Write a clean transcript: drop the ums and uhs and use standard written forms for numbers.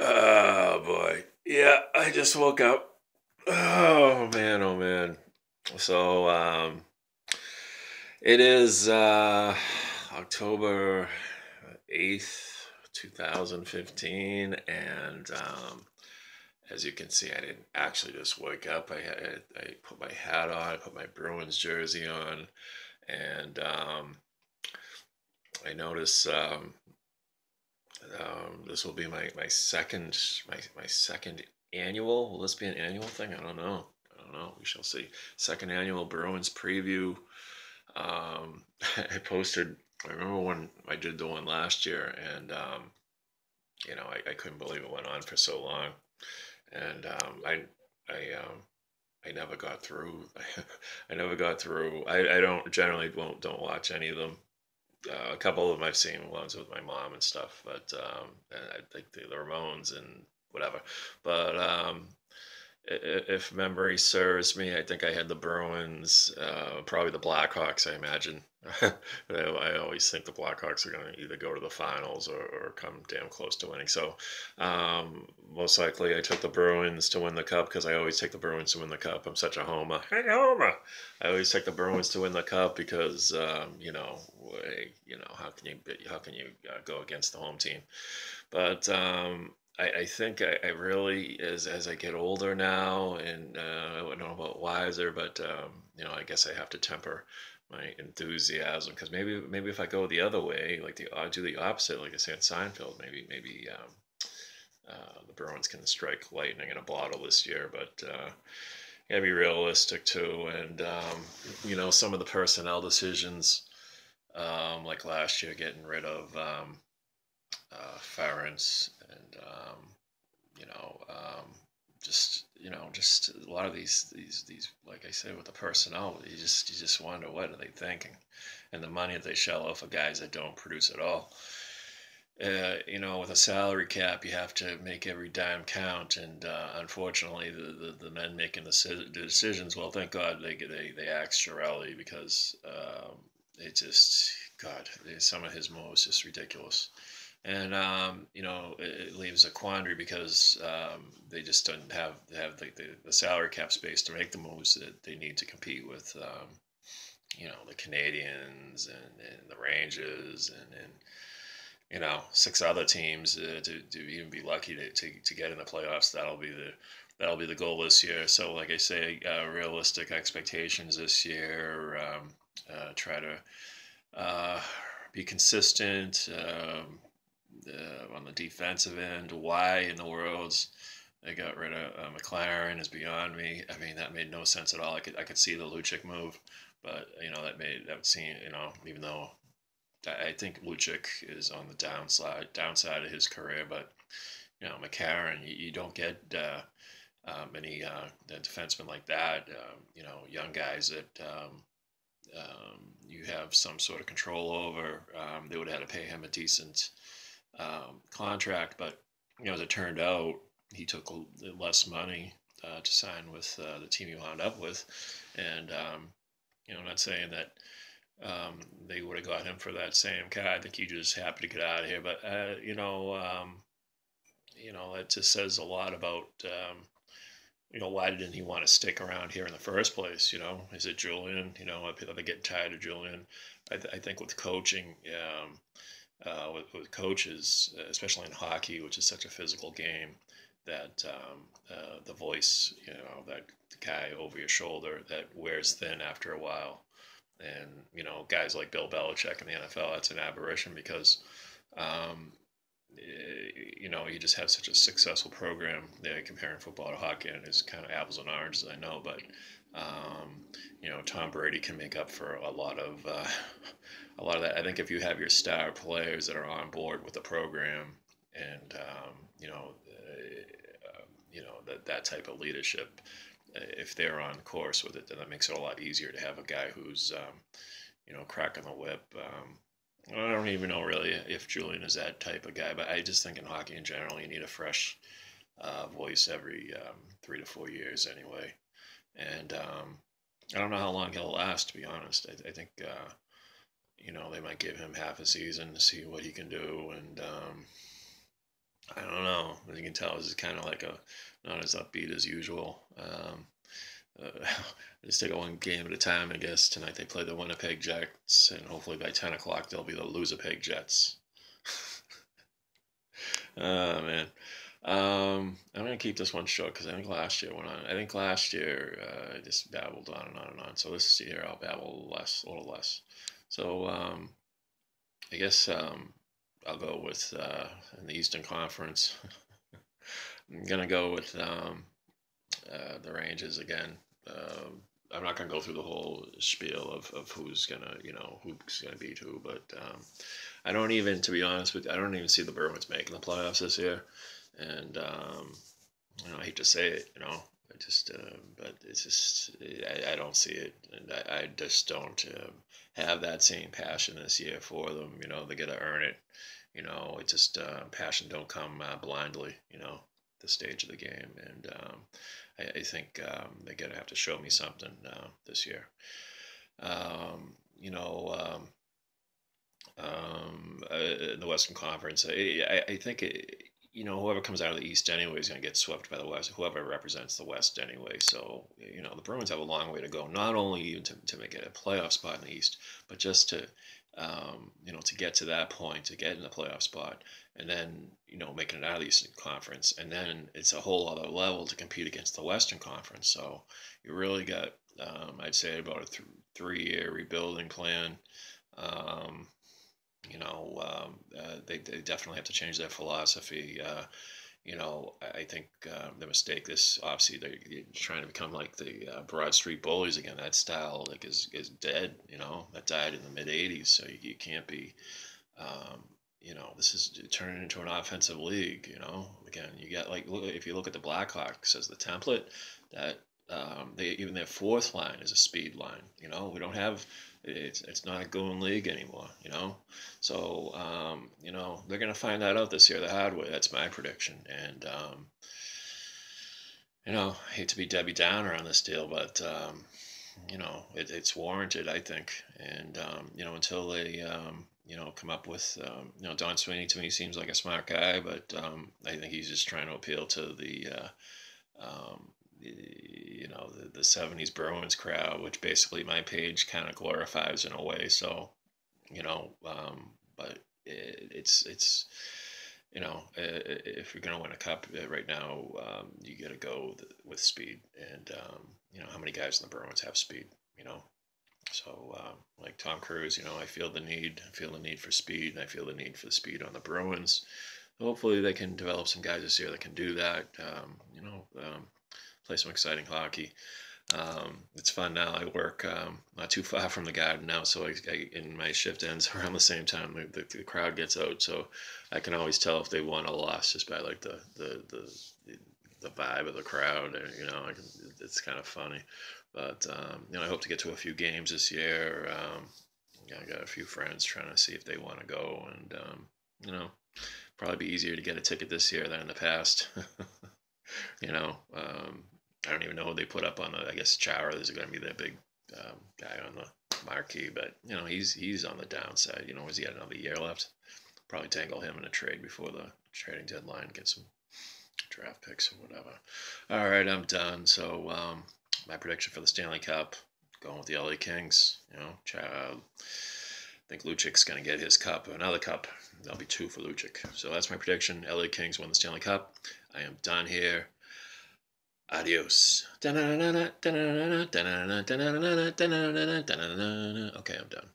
Oh boy. Yeah, I just woke up. Oh man, oh man. So it is October 8th, 2015, and as you can see, I didn't actually just wake up. I put my hat on, I put my Bruins jersey on, and I notice this will be my second my second annual. Will this be an annual thing? I don't know. I don't know. We shall see. Second annual Bruins preview. I posted. I remember when I did the one last year, and I couldn't believe it went on for so long, and I I never got through. I never got through. I don't generally don't watch any of them. A couple of them I've seen ones with my mom and stuff, but and I think the Ramones and whatever. But if memory serves me, I think I had the Bruins, probably the Blackhawks, I imagine. I always think the Blackhawks are going to either go to the finals or come damn close to winning. So most likely I took the Bruins to win the cup because I always take the Bruins to win the cup. I'm such a homer. Hey, homer! I always take the Bruins to win the cup because how can you go against the home team? But I think I really, as I get older now, and I don't know about wiser, but I guess I have to temper my enthusiasm because maybe if I go the other way, like do the opposite, like I say in Seinfeld, maybe the Bruins can strike lightning in a bottle this year, but. Gotta be realistic too, and some of the personnel decisions, like last year, getting rid of Ference and you know, just a lot of these like I said with the personnel, you just wonder what are they thinking, and the money that they shell out for guys that don't produce at all. With a salary cap, you have to make every dime count, and unfortunately, the men making the decisions. Well, thank God they axed Shirelli because it just God, some of his moves just ridiculous. And it leaves a quandary because they just don't have the salary cap space to make the moves that they need to compete with the Canadians and the Rangers and six other teams to even be lucky to get in the playoffs. That'll be the goal this year. So like I say, realistic expectations this year. Try to uh, be consistent. On the defensive end. Why in the world they got rid of McLaren is beyond me. I mean, that made no sense at all. I could see the Lucic move, but that would seem even though I think Lucic is on the downside of his career, but McCarron, you don't get many defensemen like that. Young guys that you have some sort of control over. They would have had to pay him a decent contract, but as it turned out, he took less money to sign with the team he wound up with, and I'm not saying that they would have got him for that same guy. I think he just happy to get out of here, but that just says a lot about. Why didn't he want to stick around here in the first place? Is it Julian? Are they getting tired of Julian? I think with coaching, with coaches, especially in hockey, which is such a physical game, that the voice, that guy over your shoulder, that wears thin after a while. And guys like Bill Belichick in the NFL, that's an aberration because um, you just have such a successful program. Comparing football to hockey, and it's kind of apples and oranges, I know, but Tom Brady can make up for a lot of that. I think if you have your star players that are on board with the program, and that type of leadership, if they're on course with it, then that makes it a lot easier to have a guy who's cracking the whip. I don't even know really if Julian is that type of guy, but I just think in hockey in general, you need a fresh voice every 3 to 4 years anyway. And I don't know how long he'll last, to be honest. I think they might give him half a season to see what he can do, and I don't know. as you can tell, this is kind of like a not as upbeat as usual. Just take it one game at a time. I guess tonight they play the Winnipeg Jets, and hopefully by 10 o'clock they'll be the Loserpeg Jets. Oh man. I'm gonna keep this one short because I think last year went on. I think last year I just babbled on and on and on. So this year I'll babble less, a little less. So I guess I'll go with in the Eastern Conference. I'm gonna go with the Rangers again. I'm not gonna go through the whole spiel of who's gonna who's gonna beat who, but I don't even, to be honest with you, I don't even see the Bruins making the playoffs this year, and I hate to say it, I just but it's just I don't see it, and I just don't have that same passion this year for them. They got to earn it. It just passion don't come blindly. The stage of the game, and I think they're gonna have to show me something this year. You know, in the Western Conference, I think whoever comes out of the East anyway is going to get swept by the West. Whoever represents the West anyway. So the Bruins have a long way to go. Not only even to make it a playoff spot in the East, but just to to get to that point, to get in the playoff spot, and then making it out of the Eastern Conference, and then it's a whole other level to compete against the Western Conference. So you really got, I'd say, about a 3-year rebuilding plan. Um, they definitely have to change their philosophy. I think the mistake this offseason, they're trying to become like the Broad Street Bullies again. That style is dead. That died in the mid '80s. So you can't be. This is turning into an offensive league. Again, you get if you look at the Blackhawks as the template, that even their fourth line is a speed line. We don't have. It's not a goon league anymore. So they're gonna find that out this year the hard way. That's my prediction. And I hate to be Debbie Downer on this deal, but it's warranted, I think. And until they come up with Don Sweeney to me seems like a smart guy, but I think he's just trying to appeal to the the 70s Bruins crowd, which basically my page kind of glorifies in a way. So but it's if you're going to win a cup right now, you got to go with speed. And how many guys in the Bruins have speed? So like Tom Cruise, I feel the need for speed, and I feel the need for the speed on the Bruins. Hopefully they can develop some guys this year that can do that. Play some exciting hockey. It's fun now. I work not too far from the Garden now, so and my shift ends around the same time the crowd gets out. So I can always tell if they won or lost just by like the vibe of the crowd. It's kind of funny. But I hope to get to a few games this year. I got a few friends trying to see if they want to go, and probably be easier to get a ticket this year than in the past. I don't even know who they put up on the. I guess Chara is going to be their big guy on the marquee, but he's on the downside. Has he got another year left? Probably tangle him in a trade before the trading deadline, get some draft picks or whatever. All right, I'm done. So my prediction for the Stanley Cup, going with the LA Kings. I think Lucic's going to get his cup, another cup. There'll be 2 for Lucic. So that's my prediction. LA Kings win the Stanley Cup. I am done here. Adios. Okay, I'm done.